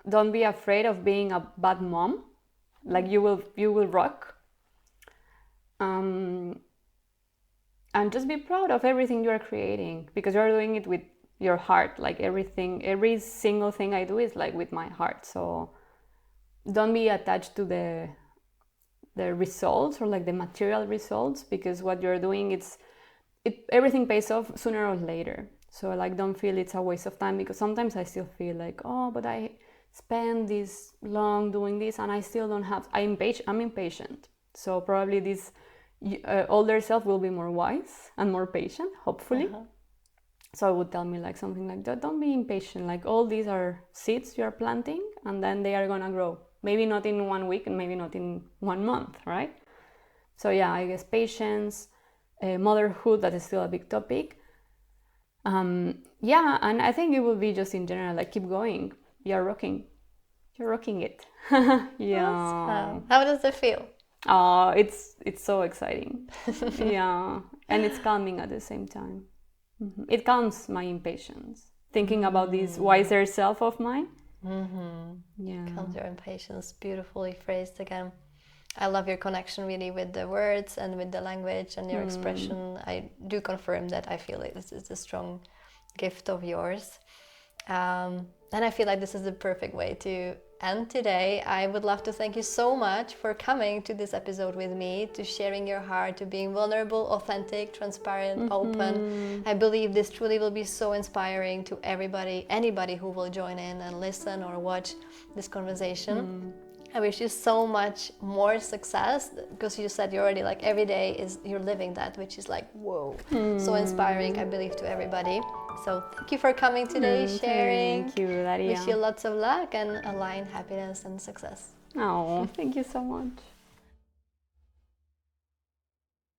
don't be afraid of being a bad mom. Like you will rock. And just be proud of everything you are creating, because you're doing it with your heart. Like every single thing I do is like with my heart. So don't be attached to the results or like the material results, because what you're doing, everything pays off sooner or later. So like don't feel it's a waste of time, because sometimes I still feel like, oh, but I spend this long doing this and I still don't have. I'm impatient. So probably this older self will be more wise and more patient, hopefully. So I would tell me like something like that. Don't be impatient. Like all these are seeds you are planting, and then they are gonna grow. Maybe not in 1 week and maybe not in 1 month, right? So yeah, I guess patience, motherhood, that is still a big topic. And I think it will be just in general, like keep going. You're rocking it. Yeah. Awesome. How does it feel? Oh, it's so exciting. Yeah, and it's calming at the same time. It calms my impatience, thinking about this wiser self of mine. Yeah. Calms your impatience. Beautifully phrased again. I love your connection really with the words and with the language and your expression. I do confirm that I feel it's a strong gift of yours. And I feel like this is the perfect way to end today. I would love to thank you so much for coming to this episode with me, to sharing your heart, to being vulnerable, authentic, transparent, open. I believe this truly will be so inspiring to anybody who will join in and listen or watch this conversation. I wish you so much more success, because you said you already like every day you're living that, which is like, whoa, so inspiring, I believe, to everybody. So thank you for coming today, sharing. Thank you, Daria. Wish you lots of luck and aligned happiness and success. Oh, thank you so much.